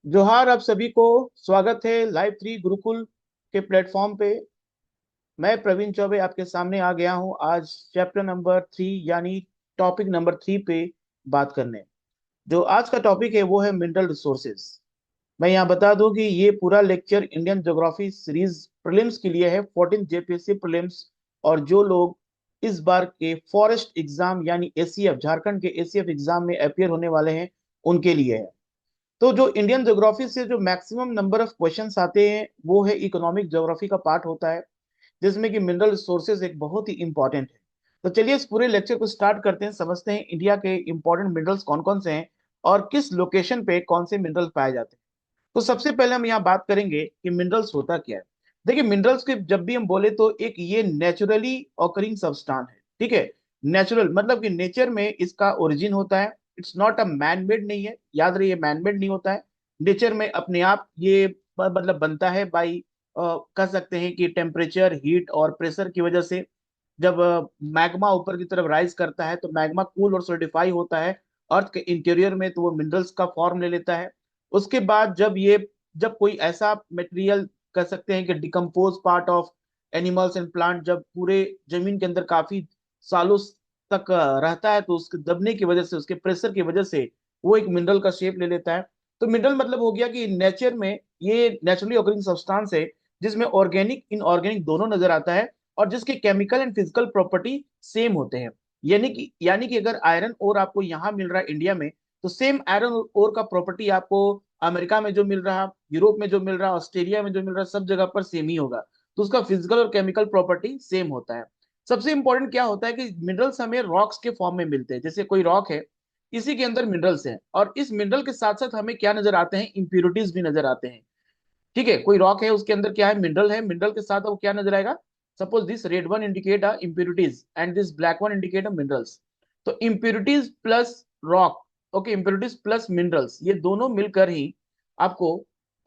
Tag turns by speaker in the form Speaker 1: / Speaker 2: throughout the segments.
Speaker 1: जोहार आप सभी को। स्वागत है लाइव थ्री गुरुकुल के प्लेटफॉर्म पे। मैं प्रवीण चौबे आपके सामने आ गया हूं आज चैप्टर नंबर 3 यानी टॉपिक नंबर 3 पे बात करने। जो आज का टॉपिक है वो है मिनरल रिसोर्सेज। मैं यहाँ बता दूं कि ये पूरा lecture Indian geography series prelims के लिए है, 14 जेपीएससी प्रीलिम्स। और जो लोग इस बार के फॉरेस्ट एग्जाम यानी एसीएफ, झारखंड के एसीएफ एग्जाम में अपियर होने वाले हैं, उनके लिए है। तो जो इंडियन ज्योग्राफी से जो मैक्सिमम नंबर ऑफ क्वेश्चंस आते हैं वो है इकोनॉमिक ज्योग्राफी का पार्ट होता है, जिसमें कि मिनरल रिसोर्सेज एक बहुत ही इंपॉर्टेंट है। तो चलिए इस पूरे लेक्चर को स्टार्ट करते हैं, समझते हैं इंडिया के इंपॉर्टेंट मिनरल्स कौन कौन से हैं और किस लोकेशन पे कौन से मिनरल पाए जाते हैं। तो सबसे पहले हम यहाँ बात करेंगे कि मिनरल्स होता क्या है। देखिए, मिनरल्स के जब भी हम बोले तो एक ये नेचुरली ऑकरिंग सब्सटेंस है, ठीक है। नेचुरल मतलब कि नेचर में इसका ओरिजिन होता है। It's not a man made, नहीं है, याद रहिए, मैन मेड नहीं होता है। नेचर में अपने आप ये मतलब बनता है बाई, कह सकते हैं कि टेम्परेचर, हीट और प्रेशर की वजह से। जब मैग्मा ऊपर की तरफ राइज करता है तो मैग्मा कूल और सोलिडिफाई होता है अर्थ के इंटीरियर में, तो वो मिनरल्स का फॉर्म ले लेता है। उसके बाद जब कोई ऐसा मटेरियल, कह सकते हैं कि decompose part of animals and plant, जब पूरे जमीन के अंदर काफी सालों तक रहता है, तो उसके दबने की वजह से, उसके प्रेशर की वजह से वो एक मिनरल का शेप ले लेता है। तो मिनरल मतलब हो गया कि नेचर में ये नेचुरली ऑकरिंग सब्सटेंस है, जिसमें ऑर्गेनिक इनऑर्गेनिक दोनों नजर आता है और जिसके chemical and physical property same होते हैं। यानी कि अगर आयरन ओर आपको यहाँ मिल रहा है इंडिया में, तो सेम आयरन ओर का प्रॉपर्टी आपको अमेरिका में जो मिल रहा, यूरोप में जो मिल रहा, ऑस्ट्रेलिया में जो मिल रहा, सब जगह पर सेम ही होगा। तो उसका फिजिकल और केमिकल प्रॉपर्टी सेम होता है। सबसे इंपॉर्टेंट क्या होता है कि मिनरल्स हमें रॉक्स के फॉर्म में मिलते हैं। जैसे कोई रॉक है, इसी के अंदर मिनरल्स हैं, और इस मिनरल के साथ साथ हमें क्या नजर आते हैं, इंप्यूरिटीज भी नजर आते हैं। ठीक है, कोई रॉक है, उसके अंदर क्या है, मिनरल के साथ वो क्या नजर आएगा। Suppose this red one indicate impurities and this black one indicate minerals. तो impurities plus rock, okay, impurities plus minerals, ये दोनों मिलकर ही आपको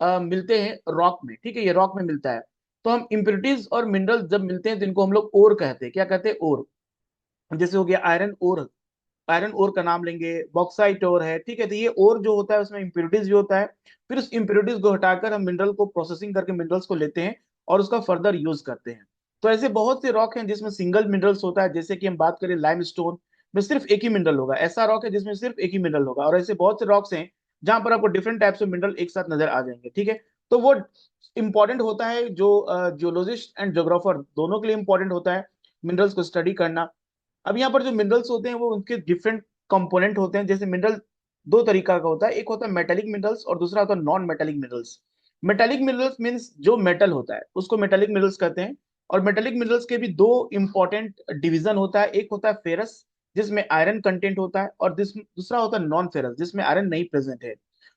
Speaker 1: मिलते हैं रॉक में। ठीक है, ये रॉक में मिलता है। तो हम impurities और मिनरल्स जब मिलते हैं तो इनको हम लोग ओर कहते हैं। क्या कहते हैं? ओर। जैसे हो गया आयरन ओर, आयरन ओर का नाम लेंगे, बॉक्साइट ओर है, ठीक है। तो ये ओर जो होता है उसमें इंप्योरिटीज भी होता है। फिर उस इंप्योरिटीज को हटाकर हम मिनरल को प्रोसेसिंग करके मिनरल्स को लेते हैं और उसका फर्दर यूज करते हैं। तो ऐसे बहुत से रॉक हैं जिसमें सिंगल मिनरल्स होता है। जैसे कि हम बात करें लाइमस्टोन में सिर्फ एक ही मिनरल होगा, ऐसा रॉक है जिसमें सिर्फ एक ही मिनरल होगा। और ऐसे बहुत से रॉक्स हैं जहां पर आपको डिफरेंट टाइप्स ऑफ मिनरल एक साथ नजर आ जाएंगे, ठीक है। तो वो इंपॉर्टेंट होता है, जो जियोलॉजिस्ट एंड ज्योग्राफर दोनों के लिए इंपॉर्टेंट होता है मिनरल्स को स्टडी करना। अब यहाँ पर जो मिनरल्स होते हैं वो उनके डिफरेंट कंपोनेंट होते हैं। जैसे मिनरल दो तरीका का होता है, एक होता है मेटेलिक मिनरल्स और दूसरा होता है non metallic minerals. Metallic minerals means जो मेटल होता है उसको मेटेलिक मिनरल्स कहते हैं। और मेटेलिक मिनरल्स के भी दो इंपॉर्टेंट डिवीजन होता है, एक होता है फेरस जिसमें आयरन कंटेंट होता है, और दूसरा होता है नॉन फेरस जिसमें आयरन नहीं प्रेजेंट है।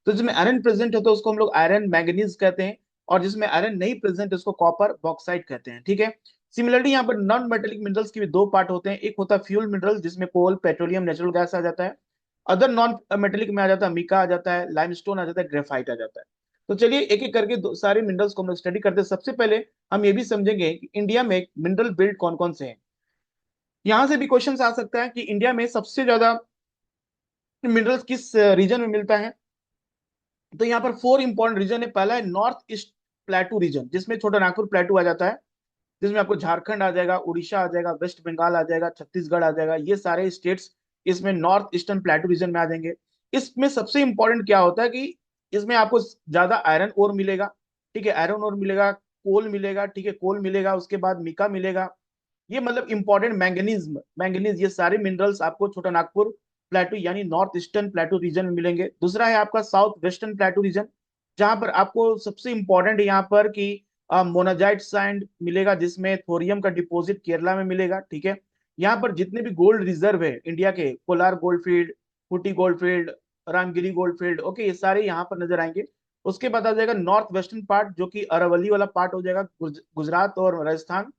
Speaker 1: तो जिसमें आयरन प्रेजेंट है तो उसको हम लोग आयरन मैंगनीज कहते हैं, और जिसमें आयरन नहीं प्रेजेंट है उसको कॉपर बॉक्साइट कहते हैं, ठीक है। सिमिलरली यहाँ पर नॉन मेटेलिक मिनरल्स के भी दो पार्ट होते हैं, एक होता है फ्यूल मिनरल जिसमें कोल, पेट्रोलियम, नेचुरल गैस आ जाता है। अदर नॉन मेटेलिक में आ जाता है मीका आ जाता है, लाइमस्टोन आ जाता है, ग्रेफाइट आ जाता है। तो चलिए एक एक करके सारे मिनरल्स को हम लोग स्टडी करते हैं। सबसे पहले हम ये भी समझेंगे कि इंडिया में मिनरल बेल्ट कौन कौन से हैं। यहाँ से भी क्वेश्चन आ सकता है कि इंडिया में सबसे ज्यादा मिनरल्स किस रीजन में मिलता है। तो यहाँ पर फोर इंपॉर्टेंट रीजन है। पहला है नॉर्थ ईस्ट प्लेटू रीजन, जिसमें छोटा नागपुर प्लेटू आ जाता है, जिसमें आपको झारखंड आ जाएगा, उड़ीसा आ जाएगा, वेस्ट बंगाल आ जाएगा, छत्तीसगढ़ आ जाएगा। ये सारे स्टेट्स इसमें नॉर्थ ईस्टर्न प्लेटू रीजन में आ जाएंगे। इसमें सबसे इंपॉर्टेंट क्या होता है कि इसमें आपको ज्यादा आयरन ओर मिलेगा, ठीक है, आयरन ओर मिलेगा, कोल मिलेगा, ठीक है, कोल मिलेगा, उसके बाद मिका मिलेगा। ये मतलब इंपॉर्टेंट मैंगनीज, ये सारे मिनरल्स आपको छोटा नागपुर प्लेटू यानी नॉर्थ ईस्टर्न प्लेटू रीजन में मिलेंगे। दूसरा है आपका साउथ वेस्टर्न प्लेटू रीजन, जहां पर आपको सबसे इंपॉर्टेंट यहाँ पर कि मोनाजाइट सैंड मिलेगा, जिसमें थोरियम का डिपॉजिट केरला में मिलेगा, ठीक है। यहाँ पर जितने भी गोल्ड रिजर्व है इंडिया के, Kolar gold field, Khunti gold field, Ramgiri gold field, okay, ये सारे यहाँ पर नजर आएंगे। उसके बाद आ जाएगा नॉर्थ वेस्टर्न पार्ट, जो कि अरावली वाला पार्ट हो जाएगा, गुजरात और राजस्थान।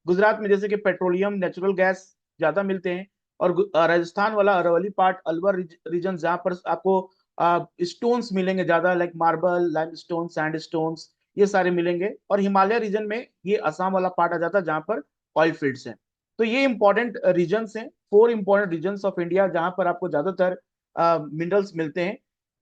Speaker 1: गुजरात में जैसे कि पेट्रोलियम, नेचुरल गैस ज्यादा मिलते हैं। और राजस्थान वाला अरावली पार्ट, अलवर रीजन, जहाँ पर आपको स्टोन्स मिलेंगे ज्यादा, लाइक मार्बल, लाइमस्टोन, सैंडस्टोन्स, ये सारे मिलेंगे। और हिमालय रीजन में ये असम वाला पार्ट आ जाता है जहाँ पर ऑयल फील्ड्स हैं। तो ये इंपॉर्टेंट रीजन्स हैं, four important regions of India जहाँ पर आपको ज्यादातर मिनरल्स मिलते हैं,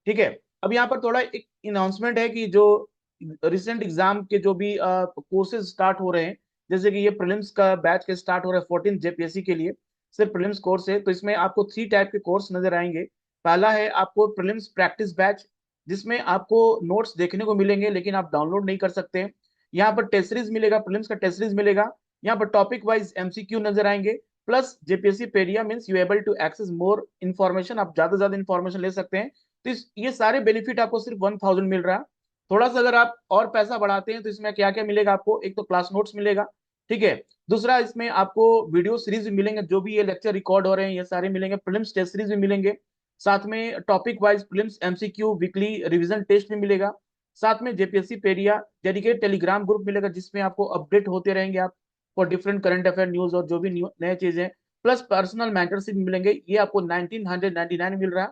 Speaker 1: ठीक है। अब यहाँ पर थोड़ा एक अनाउंसमेंट है कि जो रिसेंट एग्जाम के जो भी कोर्सेज स्टार्ट हो रहे हैं, जैसे कि ये प्रीलिम्स का बैच के स्टार्ट हो रहा है 14 जेपीएससी के लिए, सिर्फ प्रीलिम्स कोर्स है, तो इसमें आपको 3 टाइप के कोर्स नजर आएंगे। पहला है आपको प्रीलिम्स प्रैक्टिस बैच, जिसमें आपको नोट्स देखने को मिलेंगे लेकिन आप डाउनलोड नहीं कर सकते हैं। यहाँ पर टेस्ट सीरीज मिलेगा, प्रीलिम्स का टेस्ट सीरीज मिलेगा। यहाँ पर टॉपिक वाइज एमसीक्यू नजर आएंगे, plus JPSC pedia means you able to access more information, आप ज्यादा से ज्यादा इन्फॉर्मेशन ले सकते हैं। तो ये सारे बेनिफिट आपको सिर्फ 1000 मिल रहा है। थोड़ा सा अगर आप और पैसा बढ़ाते हैं तो इसमें क्या क्या मिलेगा आपको, एक तो क्लास नोट्स मिलेगा, ठीक है। दूसरा, इसमें आपको वीडियो सीरीज भी मिलेंगे, जो भी ये लेक्चर रिकॉर्ड हो रहे हैं ये सारे मिलेंगे। प्रीलिम्स टेस्ट सीरीज भी मिलेंगे, साथ में topic wise prelims MCQ weekly revision test भी मिलेगा। साथ में JPSC pedia dedicate Telegram group मिलेगा, जिसमें आपको अपडेट होते रहेंगे आप for different current affair news और जो भी नए चीजें। प्लस पर्सनल मेंटरशिप मिलेंगे, ये आपको 1999 मिल रहा है।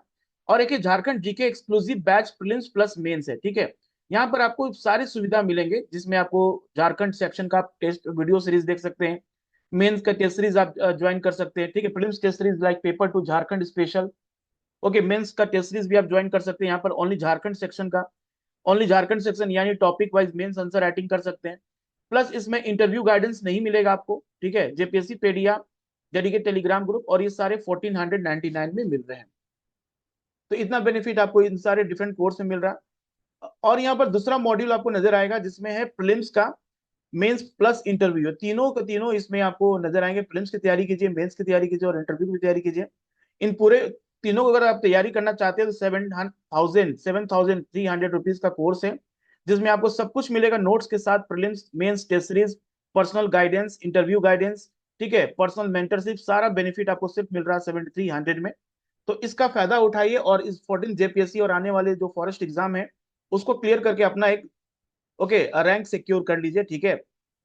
Speaker 1: और एक Jharkhand GK exclusive batch prelims plus mains है, ठीक है। यहाँ पर आपको सारी सुविधा मिलेंगे, जिसमें आपको झारखंड सेक्शन का टेस्ट वीडियो सीरीज देख सकते हैं, मेंस का टेस्ट सीरीज आप ज्वाइन कर सकते हैं, ठीक है। Prelims test series like paper two Jharkhand special, okay. Mains का टेस्ट सीरीज भी आप ज्वाइन कर सकते हैं, यहाँ पर ओनली झारखंड सेक्शन का, ओनली झारखंड सेक्शन यानी topic wise mains answer writing कर सकते हैं। प्लस इसमें इंटरव्यू गाइडेंस नहीं मिलेगा आपको, ठीक है। JPSC pedia dedicate Telegram group और ये सारे 1499 में मिल रहे हैं। तो इतना बेनिफिट आपको इन सारे डिफरेंट कोर्स में मिल रहा है। और यहाँ पर दूसरा मॉड्यूल आपको नजर आएगा, जिसमें है प्रीलिम्स का मेंस प्लस इंटरव्यू, तीनों के तीनों इसमें आपको नजर आएंगे। प्रीलिम्स की तैयारी कीजिए, मेंस की तैयारी कीजिए और इंटरव्यू की तैयारी कीजिए। इन पूरे तीनों को अगर आप तैयारी करना चाहते हैं तो 7,300 रुपीज का कोर्स है, जिसमें आपको सब कुछ मिलेगा नोट्स के साथ, prelims mains test series, personal guidance, interview guidance, ठीक है, पर्सनल मेंटरशिप, सारा बेनिफिट आपको सिर्फ मिल रहा है 7,300 में। तो इसका फायदा उठाइए और इस 14 जेपीएससी और आने वाले जो फॉरेस्ट एग्जाम है उसको क्लियर करके अपना एक, ओके, रैंक सिक्योर कर लीजिए, ठीक है।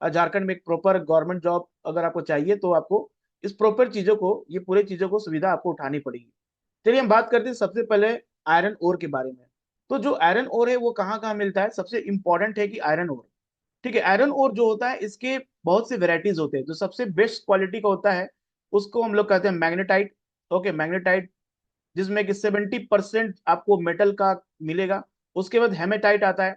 Speaker 1: झारखंड में एक प्रॉपर गवर्नमेंट जॉब अगर आपको चाहिए तो आपको इस प्रॉपर चीजों को, ये पूरे चीजों को सुविधा आपको उठानी पड़ेगी। चलिए हम बात करते हैं सबसे पहले आयरन ओर के बारे में। तो जो आयरन ओर है वो कहाँ कहाँ मिलता है, सबसे इंपॉर्टेंट है कि आयरन ओर, ठीक है। आयरन ओर जो होता है इसके बहुत से वेराइटीज होते हैं, जो सबसे बेस्ट क्वालिटी का होता है उसको हम लोग कहते हैं मैग्नेटाइट, ओके, मैग्नेटाइट, जिसमें कि 70% आपको मेटल का मिलेगा। उसके बाद हेमेटाइट आता है,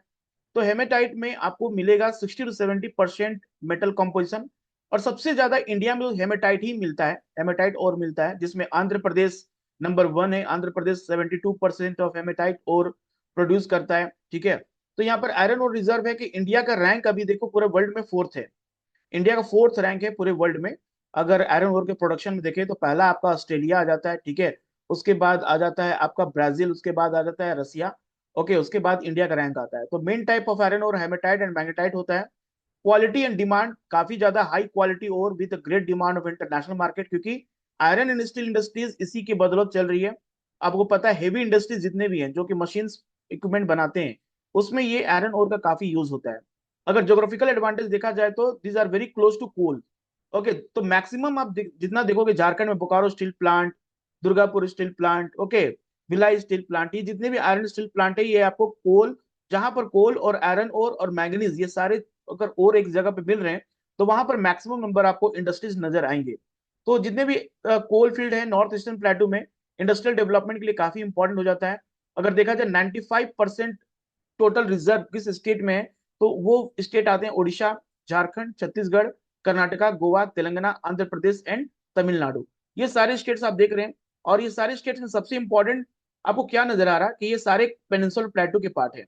Speaker 1: तो हेमेटाइट में आपको मिलेगा 60 to 70% मेटल कॉम्पोजिशन। और सबसे ज्यादा इंडिया में हेमेटाइट ही मिलता है, हेमेटाइट और मिलता है, जिसमें आंध्र प्रदेश नंबर 1 है। आंध्र प्रदेश 72% ऑफ हेमेटाइट और प्रोड्यूस करता है, ठीक है। तो यहाँ पर आयरन और रिजर्व है कि इंडिया का रैंक अभी देखो पूरे वर्ल्ड में फोर्थ है, इंडिया का फोर्थ रैंक है पूरे वर्ल्ड में। अगर आयरन ओर के प्रोडक्शन में देखें तो पहला आपका ऑस्ट्रेलिया आ जाता है, ठीक है। उसके बाद आ जाता है आपका ब्राजील, उसके बाद आ जाता है रसिया, ओके। उसके बाद इंडिया का रैंक आता है। तो main type of iron ore hematite and magnetite होता है। क्वालिटी एंड डिमांड काफी ज्यादा हाई क्वालिटी और with great demand of international market, क्योंकि आयरन एंड स्टील इंडस्ट्रीज इसी की बदौलत चल रही है। आपको पता है हेवी इंडस्ट्रीज जितने भी हैं जो कि मशीन इक्विपमेंट बनाते हैं, उसमें ये आयरन ओर का काफी यूज होता है। अगर ज्योग्राफिकल एडवांटेज देखा जाए तो these are very close to coal, okay. तो मैक्सिमम आप जितना देखोगे झारखंड में Bokaro steel plant, Durgapur steel plant, okay, Bhilai steel plant, ये जितने भी आयरन स्टील प्लांट है ये आपको कोल, जहां पर कोल और आयरन और मैंगनीज ये सारे अगर और एक जगह पे मिल रहे हैं तो वहां पर मैक्सिमम नंबर आपको इंडस्ट्रीज नजर आएंगे। तो जितने भी कोल फील्ड है नॉर्थ ईस्टर्न प्लेटू में, इंडस्ट्रियल डेवलपमेंट के लिए काफी इंपॉर्टेंट हो जाता है। अगर देखा जाए 95% टोटल रिजर्व किस स्टेट में है, तो वो स्टेट आते हैं उड़ीसा, झारखंड, छत्तीसगढ़, कर्नाटका, गोवा, तेलंगाना, आंध्र प्रदेश एंड तमिलनाडु। ये सारे स्टेट्स आप देख रहे हैं। और ये सारे स्टेट्स में सबसे इंपॉर्टेंट आपको क्या नजर आ रहा है कि ये सारे पेनिनसुलर प्लेटू के पार्ट है।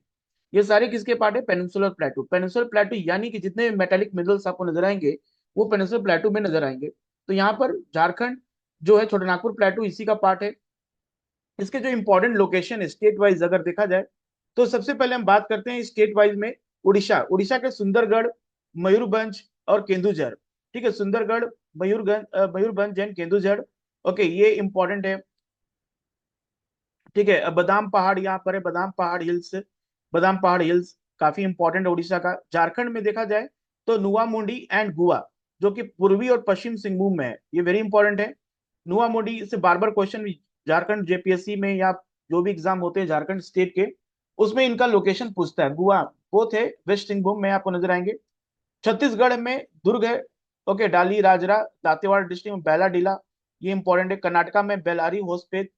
Speaker 1: ये सारे किसके पार्ट है, पेनिनसुलर प्लेटू, पेनिनसुलर प्लेटू यानी कि जितने मेटालिक मिनरल्स आपको नजर आएंगे वो पेनिनसुलर प्लेटू में नजर आएंगे। तो यहाँ पर झारखंड जो है, छोटा नागपुर प्लेटू इसी का पार्ट है। इसके जो इंपॉर्टेंट लोकेशन है स्टेट वाइज अगर देखा जाए तो सबसे पहले हम बात करते हैं स्टेट वाइज में। उड़ीसा, उड़ीसा के सुंदरगढ़, मयूरभंज और केंदुझर, ठीक है। सुंदरगढ़, मयूरभंज एंड केंदुझर, ओके, ये इंपॉर्टेंट है, ठीक है। अब बादाम पहाड़ यहाँ पर है, बादाम पहाड़ हिल्स, बादाम पहाड़ हिल्स काफी इंपॉर्टेंट है उड़ीसा का। झारखंड में देखा जाए तो नुआ मुंडी एंड गुआ, जो कि पूर्वी और पश्चिम सिंहभूम में है, ये वेरी इंपॉर्टेंट है। नुआ मुंडी से बार बार क्वेश्चन झारखंड जेपीएससी में या जो भी एग्जाम होते हैं झारखंड स्टेट के, उसमें इनका लोकेशन पूछता है। गुआ बोथ है वेस्ट सिंहभूम में आपको नजर आएंगे। छत्तीसगढ़ में दुर्ग है, ओके, डाली राजरा दातेवाड़ डिस्ट्रिक्ट में बैलाडीला, ये इंपॉर्टेंट है। कर्नाटका में बेलारी होसपेट,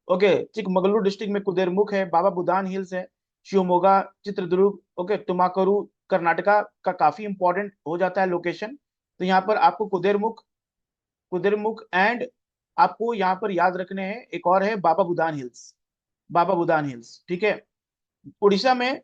Speaker 1: ओके, चिकमगलूर डिस्ट्रिक्ट में कुदेरमुख है, बाबा बुदान हिल्स है, शिवमोगा, चित्रदुर्ग, ओके, तुमाकुरु कर्नाटका का काफी इंपॉर्टेंट हो जाता है लोकेशन। तो यहाँ पर आपको कुदेरमुख, कुदेरमुख एंड आपको यहाँ पर याद रखने हैं, एक और है बाबा बुदान हिल्स, बाबा बुदान हिल्स, ठीक है। उड़ीसा में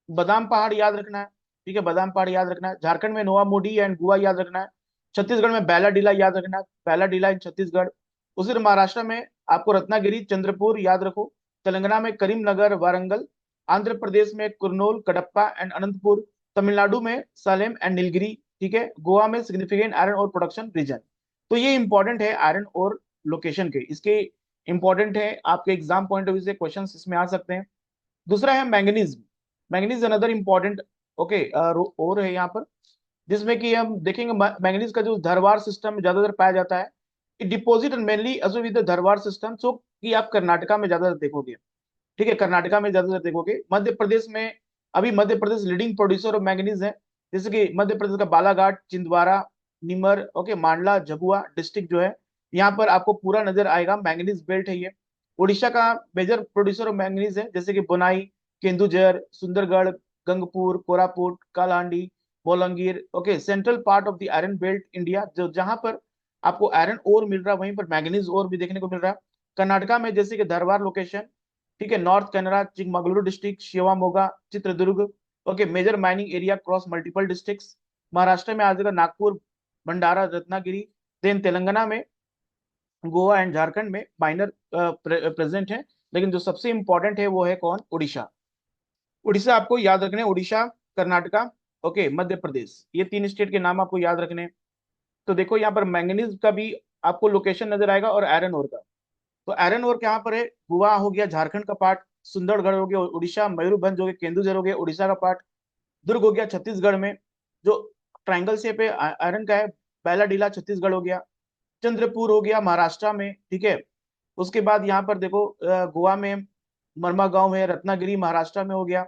Speaker 1: बादाम पहाड़ याद रखना है, ठीक है, बादाम पहाड़ याद रखना है। झारखंड में नोआ मोडी एंड गुआ याद रखना है। छत्तीसगढ़ में बैलाडीला याद रखना है, बैलाडीला इन छत्तीसगढ़। उसी तरह महाराष्ट्र में आपको रत्नागिरी, चंद्रपुर याद रखो। तेलंगाना में करीमनगर, वारंगल। आंध्र प्रदेश में कुर्नूल, कडप्पा एंड अनंतपुर। तमिलनाडु में सालेम एंड नीलगिरी, ठीक है। गोवा में सिग्निफिकेंट आयरन और प्रोडक्शन रीजन। तो ये इंपॉर्टेंट है आयरन और लोकेशन के, इसके इंपॉर्टेंट है, आपके एग्जाम पॉइंट ऑफ व्यू से क्वेश्चन इसमें आ सकते हैं। दूसरा है manganese. Manganese another important, okay, और है यहाँ पर, जिसमें कि हम देखेंगे मैंगनीज का जो धरवार सिस्टम में ज्यादातर पाया जाता है। डिपोजिट मेनली एसो विद द धरवार सिस्टम, सो कि आप कर्नाटका में ज्यादातर देखोगे, ठीक है, कर्नाटका में ज्यादातर देखोगे। मध्य प्रदेश में, अभी Madhya Pradesh leading producer of manganese है, जैसे कि मध्य प्रदेश का बालाघाट, छिंदवाड़ा, निमर, ओके, मांडला, झाबुआ डिस्ट्रिक्ट जो है, यहाँ पर आपको पूरा नजर आएगा, मैंगनीज बेल्ट है ये। उड़ीसा का मेजर प्रोड्यूसर ऑफ मैंगनीज है, जैसे कि बुनाई, Keonjhar, Sundargarh, Gangpur, Koraput, Kalahandi, Bolangir, okay. Central part of the iron belt India, जो जहां पर आपको आयरन ओर मिल रहा है, वहीं पर मैंगनीज ओर भी देखने को मिल रहा है। कर्नाटका में जैसे कि धरवार लोकेशन, ठीक है, north Kanara, Chikmagalur district, Shivamogga, Chitradurga, okay, major mining area cross multiple districts. Maharashtra में आ जाएगा नागपुर, भंडारा, रत्नागिरी। देन तेलंगाना में गोवा एंड झारखंड में माइनर प्रेजेंट है। लेकिन जो सबसे इंपॉर्टेंट है वो है कौन, उड़ीसा। उड़ीसा आपको याद रखने हैं, उड़ीसा, कर्नाटका, ओके, मध्य प्रदेश, ये तीन स्टेट के नाम आपको याद रखने हैं। तो देखो यहाँ पर मैंगनीज का भी आपको लोकेशन नजर आएगा और आयरन ओर का। तो आयरन ओर कहाँ पर है, गोवा हो गया झारखंड का पार्ट, सुंदरगढ़ हो गया उड़ीसा, मयूरभंज हो गया, केंदुझर हो गया उड़ीसा का पार्ट, दुर्ग हो गया छत्तीसगढ़ में, जो ट्राइंगल शेप है आयरन का है, बैलाडीला छत्तीसगढ़ हो गया, चंद्रपुर हो गया महाराष्ट्र में, ठीक है। उसके बाद यहाँ पर देखो गोवा में मरमा गांव है, रत्नागिरी महाराष्ट्र में हो गया,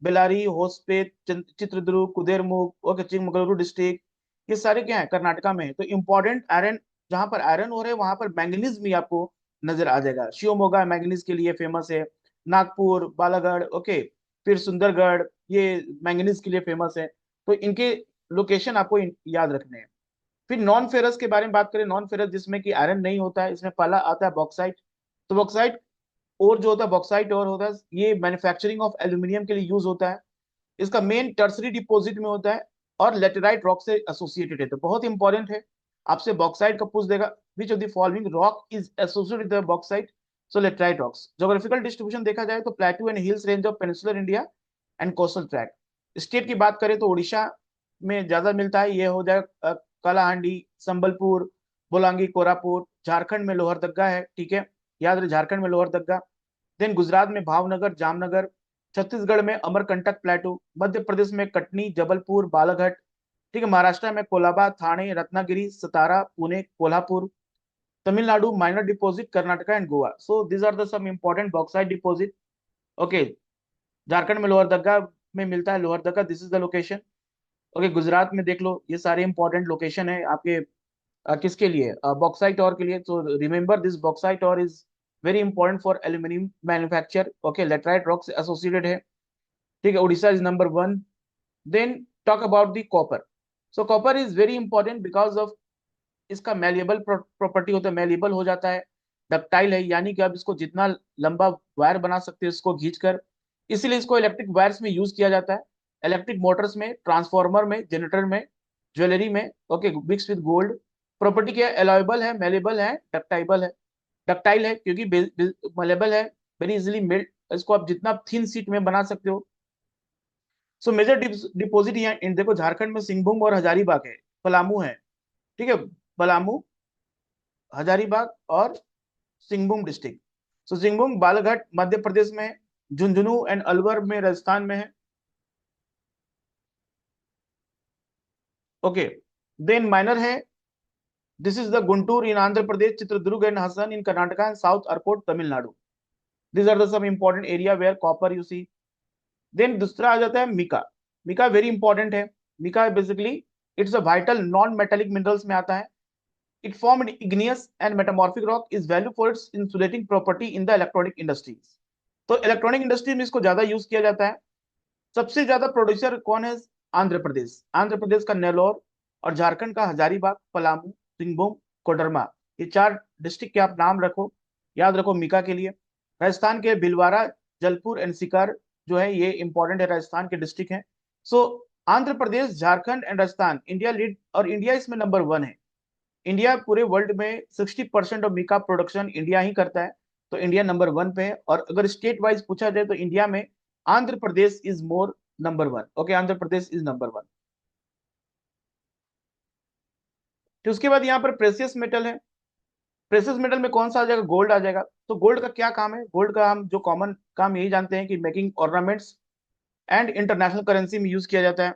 Speaker 1: बेलारी, होसपेट, चित्रदुर्ग, कुदेरमुख, ओके, चिकमगलुरु डिस्ट्रिक्ट, ये सारे क्या है, कर्नाटका में है। तो इंपॉर्टेंट आयरन, जहां पर आयरन हो रहे हैं वहां पर मैंगनीज भी आपको नजर आ जाएगा। शिवमोगा मैंगनीज के लिए फेमस है, नागपुर, बालागढ़, ओके, फिर सुंदरगढ़, ये मैंगनीज के लिए फेमस है। तो इनके लोकेशन आपको याद रखने हैं। फिर नॉन फेरस के बारे में बात करें, नॉन फेरस जिसमें कि आयरन नहीं होता है, इसमें पहला आता है बॉक्साइट। तो बॉक्साइट और जो होता है, बॉक्साइट और होता है, ये मैन्युफैक्चरिंग ऑफ एल्यूमिनियम के लिए यूज होता है। इसका मेन टर्सरी डिपॉजिट में होता है और लेटेराइट रॉक से एसोसिएटेड है। तो बहुत इंपॉर्टेंट है, आपसे बॉक्साइट का पूछ देगा, which of the following rock is associated with bauxite, so laterite rocks. Geographical distribution देखा जाए तो प्लेटू and hills range of peninsular India and coastal track. State की बात करें तो उड़ीसा में ज्यादा मिलता है, ये हो जाएगा कालाहांडी, संबलपुर, बोलांगी, कोरापुट। झारखंड में लोहरदग्गा है, ठीक है, याद रहे, झारखंड में लोहरदग्गा। देन गुजरात में भावनगर, जामनगर। छत्तीसगढ़ में अमरकंटक प्लेटू। मध्य प्रदेश में कटनी, जबलपुर, बालाघाट, ठीक है। महाराष्ट्र में Colaba, Thane, Ratnagiri, Satara, Pune, Kolhapur. Tamil Nadu minor deposit, Karnataka and Goa. So these are the some important bauxite deposit, okay. Jharkhand में लोहरदग्गा में मिलता है, Lohardaga, this is the location, okay. Gujarat में देख लो, ये सारे इंपॉर्टेंट लोकेशन है आपके किसके लिए, बॉक्साइट और के लिए। तो remember this bauxite ore is very important for aluminium manufacture, okay, laterite rock से एसोसिएटेड है, ठीक है। Orissa is number one. Then talk about the copper. So copper is very important because of इसका मेलिएबल प्रॉपर्टी होता है, malleable हो जाता है, डक्टाइल है, यानी कि आप इसको जितना लंबा वायर बना सकते हो इसको खींचकर, इसीलिए इसको इलेक्ट्रिक वायर्स में यूज किया जाता है, इलेक्ट्रिक मोटर्स में, ट्रांसफार्मर में, जनरेटर में, ज्वेलरी में, okay, mix with gold. Property क्या है, एलॉयबल है, मेलेबल है, डक्टाइबल है। डक्टाइल है क्योंकि मलेबल है, वेरी इजिली मेल्ट, इसको आप जितना थिन सीट में बना सकते हो। सो मेजर डिपोजिट यहाँ इन देखो, झारखंड में सिंहभूम और हजारीबाग है, पलामू है, ठीक है, पलामू, हजारीबाग और सिंहभूम डिस्ट्रिक्ट। सो सिंहभूम बालाघाट मध्य प्रदेश में है, झुंझुनू एंड अलवर में राजस्थान में है, ओके। देन माइनर है, this is the Guntur in Andhra Pradesh, Chitradurga and Hassan in Karnataka and south Arcot Tamil Nadu. These are the some important area where copper you see. Then दूसरा आ जाता है मिका। मिका वेरी इंपॉर्टेंट है। Mica basically it's a vital non metallic minerals में आता है। It formed igneous and metamorphic rock, is value for its insulating property in the electronic industries. तो electronic industry में इसको ज्यादा यूज किया जाता है। सबसे ज्यादा प्रोड्यूसर कौन है? आंध्र प्रदेश। आंध्र प्रदेश का नेल्लोर और झारखंड का हजारीबाग, पलामू, सिंहभूम, कोडरमा, ये 4 डिस्ट्रिक्ट के आप नाम रखो, याद रखो मीका के लिए। राजस्थान के भिलवाड़ा, जलपुर एंड सीकर जो है ये इंपॉर्टेंट है, राजस्थान के डिस्ट्रिक्ट है। So Andhra Pradesh, Jharkhand and Rajasthan India lead, और इंडिया इसमें नंबर 1 है। इंडिया पूरे वर्ल्ड में 60% ऑफ मीका प्रोडक्शन इंडिया ही करता है, तो इंडिया नंबर 1 पे है। और अगर स्टेट वाइज पूछा जाए तो इंडिया में Andhra Pradesh is more number 1। Okay, Andhra Pradesh is number 1। तो उसके बाद यहाँ पर प्रेसियस मेटल है। प्रेसियस मेटल में कौन सा आ जाएगा? गोल्ड आ जाएगा। तो गोल्ड का क्या काम है? गोल्ड का हम जो कॉमन काम यही जानते हैं कि making ornaments and international currency में यूज किया जाता है।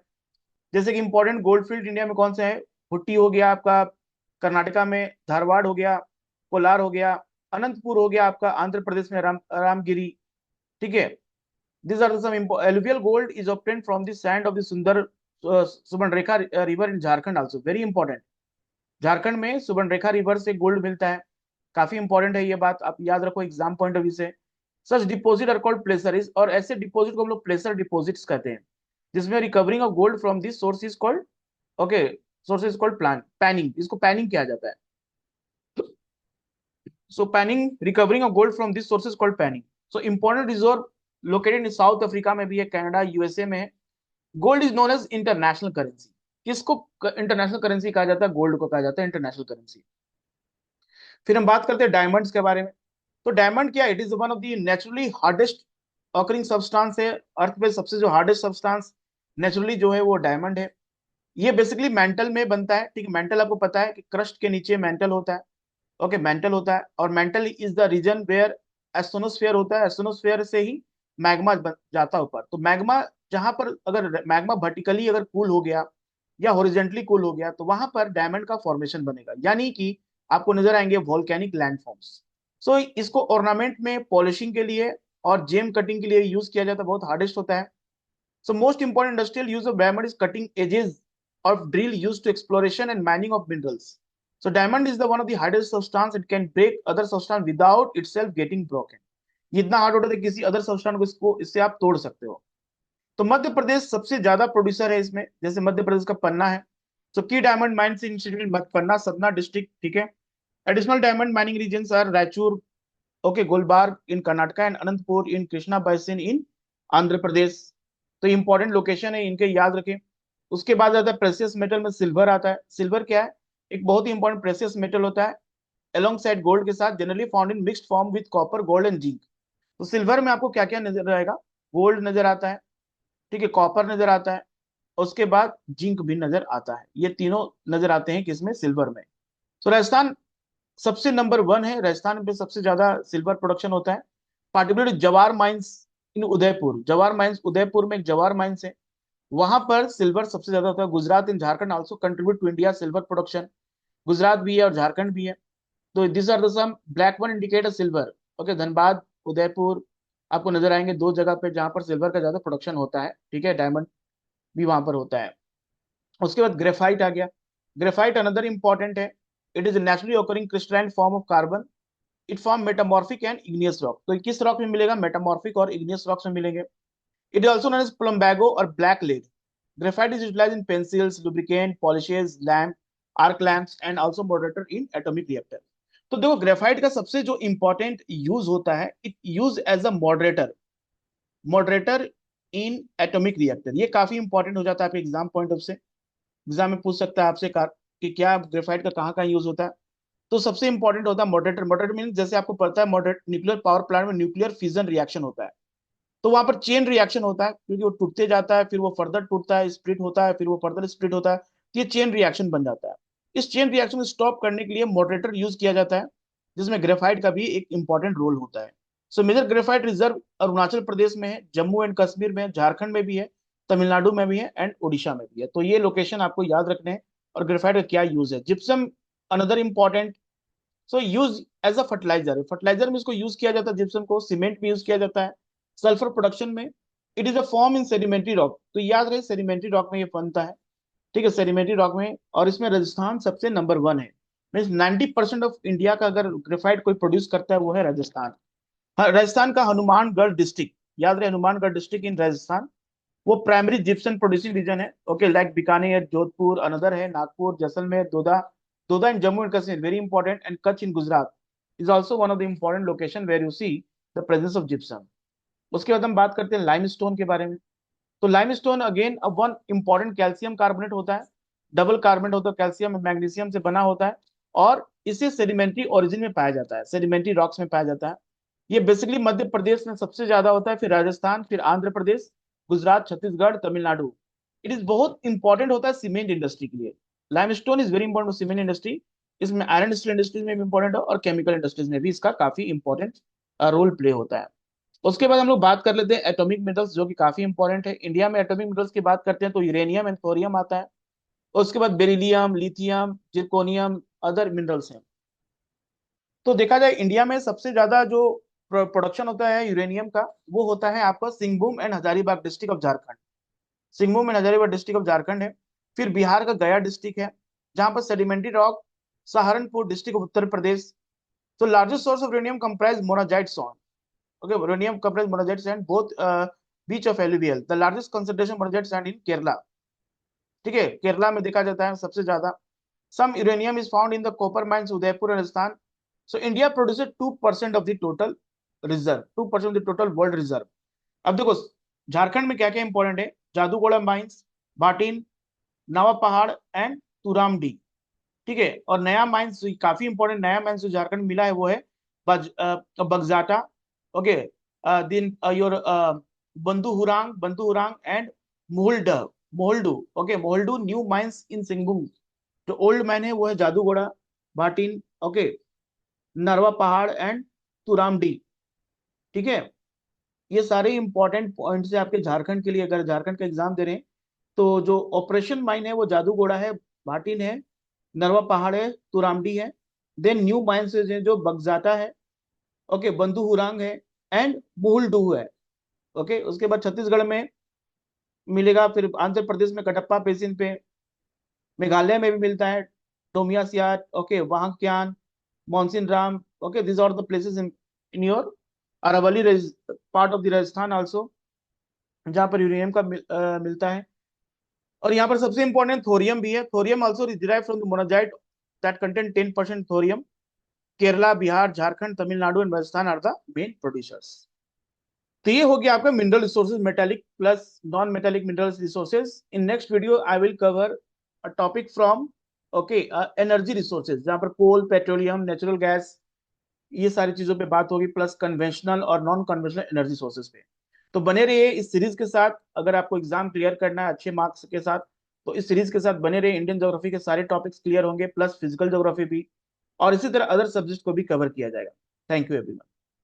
Speaker 1: जैसे कि इंपॉर्टेंट गोल्ड फील्ड इंडिया में कौन से है? भुट्टी हो गया आपका कर्नाटका में, धारवाड़ हो गया, कोलार हो गया, अनंतपुर हो गया आपका आंध्र प्रदेश में, रामगिरी। ठीक है, these are the some alluvial gold is obtained from the sand of the Sundar Subarnrekha river in Jharkhand also, very important। Jharkhand में सुबर्णरेखा रिवर से गोल्ड मिलता है, काफी इंपॉर्टेंट है ये बात, आप याद रखो एग्जाम पॉइंट ऑफ व्यू से। सच डिपॉजिट आर कॉल्ड प्लेसरीज, और ऐसे डिपॉजिट को हम लोग प्लेसर डिपॉजिट्स कहते हैं, जिसमें recovering of gold from this source is called, okay, source is called plan panning, इसको पैनिंग किया जाता है। So panning, recovering of gold from this source is called panning. So important reserve located in South Africa में भी है, Canada, USA में है। Gold is known as international currency. किसको इंटरनेशनल करेंसी कहा जाता है? गोल्ड को कहा जाता है इंटरनेशनल करेंसी। फिर हम बात करते हैं डायमंड्स के बारे में। तो डायमंड क्या? It is one of the naturally hardest occurring substance है अर्थ पे, सबसे जो हार्डेस्ट सब्सटेंस नेचुरली जो है वो डायमंड है। ये बेसिकली मेंटल में बनता है। ठीक है, मेंटल आपको पता है कि क्रस्ट के नीचे मेंटल होता है। ओके, मेंटल होता है, और mantle is the region where asthenosphere होता है। एस्टोनोस्फेयर से ही मैग्मा जाता है ऊपर। तो मैग्मा जहां पर, अगर मैग्मा वर्टिकली अगर कूल हो गया या हॉरिजेंटली कूल हो गया, तो वहां पर डायमंड का फॉर्मेशन बनेगा, यानी कि आपको नजर आएंगे वॉल्केनिक लैंडफॉर्म्स। सो इसको ऑर्नामेंट में, पॉलिशिंग के लिए और जेम कटिंग के लिए यूज किया जाता है, बहुत हार्डेस्ट होता है। So most important industrial use of diamond is cutting edges of drill used to exploration and mining of minerals. So diamond is the one of the hardest substance. It can break other substance without itself getting broken. ये इतना hard होता है किसी other substance को इसको इससे आप तोड़ सकते हो। तो मध्य प्रदेश सबसे ज्यादा प्रोड्यूसर है इसमें, जैसे मध्य प्रदेश का पन्ना है। सो की diamond mines institute Panna, Satna district. ठीक है, additional diamond mining regions are Raichur, okay, Gulbarga in Karnataka and Anantapur in Krishna basin in Andhra Pradesh. तो इंपॉर्टेंट लोकेशन है इनके, याद रखें। उसके बाद आता है प्रेसियस मेटल में सिल्वर आता है। सिल्वर क्या है? एक बहुत ही इंपॉर्टेंट प्रेसियस मेटल होता है, अलोंग साइड गोल्ड के साथ, generally found in mixed form with copper, gold and zinc. तो सिल्वर में आपको क्या क्या नजर आएगा? गोल्ड नजर आता है, ठीक है, कॉपर नजर आता है, उसके बाद जिंक भी नजर आता है। ये तीनों नजर आते हैं किसमें? सिल्वर में। तो राजस्थान सबसे नंबर 1 है, राजस्थान में सबसे ज्यादा सिल्वर प्रोडक्शन होता है। पार्टिकुलरली जवार माइंस इन उदयपुर, जवार माइंस उदयपुर में एक जवार माइंस है, वहां पर सिल्वर सबसे ज्यादा होता है। Gujarat in Jharkhand also contribute to India silver production. Gujarat भी है और झारखंड भी है। तो this are the some black one indicate silver. Okay, Dhanbad, Udaipur आपको नजर आएंगे 2 जगह पे जहां पर सिल्वर का ज्यादा प्रोडक्शन होता है। ठीक है, डायमंड भी वहां पर होता है। उसके बाद ग्रेफाइट आ गया। ग्रेफाइट अनदर इंपॉर्टेंट है। It is naturally occurring crystalline form of carbon. It form metamorphic and igneous rock. तो किस रॉक में मिलेगा? मेटामॉर्फिक और इग्नियस रॉक्स में मिलेंगे। It is also known as plumbago और black lead. Graphite is utilized in pencils, lubricant, polishes, lamp, arc lamps, and also moderator in atomic reactor. तो देखो ग्रेफाइट का सबसे जो इंपॉर्टेंट यूज होता है, it use as a moderator, moderator in atomic reactor. ये काफी इंपॉर्टेंट हो जाता है आपके एग्जाम पॉइंट ऑफ से। एग्जाम में पूछ सकता है आपसे कि क्या ग्रेफाइट का कहाँ कहाँ यूज होता है। तो सबसे इंपॉर्टेंट होता है मॉडरेटर। मॉडरेटर मीन जैसे आपको पता है, मॉडरेट न्यूक्लियर पावर प्लांट में न्यूक्लियर फिजन रिएक्शन होता है, तो वहां पर चेन रिएक्शन होता है, क्योंकि वो टूटते जाता है, फिर वो फर्दर टूटता है, स्प्लिट होता है, फिर वो फर्दर स्प्लिट होता है, तो ये चेन रिएक्शन बन जाता है। इस चेन रिएक्शन को स्टॉप करने के लिए मॉडरेटर यूज किया जाता है, जिसमें ग्रेफाइट का भी एक इंपॉर्टेंट रोल होता है। So major graphite reserve Arunachal Pradesh में है, जम्मू एंड कश्मीर में, झारखंड में भी है, तमिलनाडु में भी है एंड उड़ीसा में भी है। तो ये लोकेशन आपको याद रखने हैं। और ग्रेफाइट का क्या यूज है? Gypsum another important. So use as a fertiliser, fertiliser में इसको यूज किया जाता है जिप्सम को। सीमेंट में यूज किया जाता है, सल्फर प्रोडक्शन में। It is a form in sedimentary rock. तो याद रहे सेडिमेंट्री रॉक में ये बनता है। ठीक है, सेडिमेंट्री रॉक में, और इसमें राजस्थान सबसे नंबर 1 है। मीन्स 90% ऑफ इंडिया का अगर ग्रेफाइट कोई प्रोड्यूस करता है वो है राजस्थान। हाँ, राजस्थान का हनुमानगढ़ डिस्ट्रिक्ट, याद रहे हनुमानगढ़ डिस्ट्रिक्ट इन राजस्थान, वो प्राइमरी जिप्सम प्रोड्यूसिंग रीजन है। Okay, like Bikaner, Jodhpur another है, Nagpur, Jaisalmer, Doda, Doda in Jammu and Kashmir very important, and Kutch in Gujarat is also one of the important location where you see the presence of gypsum. उसके बाद हम बात करते हैं लाइमस्टोन के बारे में। तो लाइमस्टोन अगेन अब वन इंपॉर्टेंट कैल्शियम कार्बोनेट होता है, डबल कार्बोनेट होता है, कैल्शियम और मैग्नीशियम से बना होता है, और इसे सेडिमेंट्री ओरिजिन में पाया जाता है, सेडिमेंट्री रॉक्स में पाया जाता है। ये बेसिकली मध्य प्रदेश में सबसे ज्यादा होता है, फिर राजस्थान, फिर आंध्र प्रदेश, गुजरात, छत्तीसगढ़, तमिलनाडु। इट इज बहुत इंपॉर्टेंट होता है सीमेंट इंडस्ट्री के लिए। Limestone is very important cement industry. इसमें आयरन स्टील इंडस्ट्रीज में भी इंपॉर्टेंट है, और केमिकल इंडस्ट्रीज में भी इसका काफी इंपॉर्टेंट रोल प्ले होता है। उसके बाद हम लोग बात कर लेते हैं एटॉमिक मिनरल्स, जो कि काफी इंपॉर्टेंट है। इंडिया में एटॉमिक मिनरल्स की बात करते हैं तो यूरेनियम एंड थोरियम आता है। उसके बाद beryllium, lithium, zirconium, other minerals हैं। तो देखा जाए इंडिया में सबसे ज्यादा जो प्रोडक्शन होता है यूरेनियम का, वो होता है आपका Singhbhum and Hazaribagh district of Jharkhand. Singhbhum and Hazaribagh district of Jharkhand है। फिर बिहार का गया डिस्ट्रिक्ट है, जहां पर sedimentary rock, Saharanpur district of Uttar Pradesh. तो largest source of uranium comprise monazite sand. Okay, uranium comprised monazite sand, both beach of alluvial. The largest concentration of monazite sand in Kerala. ठीक है, केरला में देखा जाता है सबसे ज्यादा। Some uranium is found in the copper mines Udaipur and Rajasthan. So India produces 2% of the total reserve, 2% of the total world reserve. अब देखो झारखंड में क्या क्या इंपॉर्टेंट है, जादूगोड़ा माइंस, भाटिन, नवा पहाड़ एंड तुरामडी। ठीक है, और नया माइंस काफी इंपॉर्टेंट, नया माइंस जो झारखंड में मिला है वो है Bagjata. Okay, then your Banduhurang and Mohuldih Mohuldih. Okay, Mohuldih new mines in Singhbhum. जो ओल्ड माइन है वो है जादूगोड़ा, भाटिन, ओके, नरवा पहाड़ एंड तुरामडी। ठीक है, ये सारे इंपॉर्टेंट पॉइंट्स है आपके झारखंड के लिए, अगर झारखंड का एग्जाम दे रहे हैं तो। जो ऑपरेशन माइन है वो जादूगोड़ा है, भाटिन है, नरवा पहाड़ है, तुरामडी है। देन न्यू माइंस है जो बगजाटा है, ओके, बंदूहुरांग है, एंड मुहुलडू है। ओके, उसके बाद छत्तीसगढ़ में मिलेगा, फिर आंध्र प्रदेश में कटप्पा बेसिन पे, मेघालय में भी मिलता है, Domiasiat, okay, Wahkyn, Mawsynram. Okay, this are the places in your Aravalli part of the Rajasthan also, जहाँ पर यूरेनियम का मिलता है। और यहाँ पर सबसे इंपॉर्टेंट थोरियम भी है। Thorium also derive from the monazite that contain 10% thorium. Kerala, Bihar, Jharkhand, Tamil Nadu and Rajasthan are the main producers. तो ये हो गया आपका mineral resources, metallic plus non metallic mineral resources. In next video I will cover a topic from, okay, energy resources, जहां पर कोल, petroleum, natural gas, ये सारी चीजों पे बात होगी, प्लस कन्वेंशनल और नॉन कन्वेंशनल एनर्जी सोर्सेज पे। तो बने रहिए इस सीरीज के साथ। अगर आपको एग्जाम क्लियर करना है अच्छे मार्क्स के साथ, तो इस सीरीज के साथ बने रहिए। इंडियन ज्योग्राफी के सारे टॉपिक्स क्लियर होंगे, प्लस फिजिकल ज्योग्राफी भी, और इसी तरह अदर सब्जेक्ट को भी कवर किया जाएगा। Thank you everyone.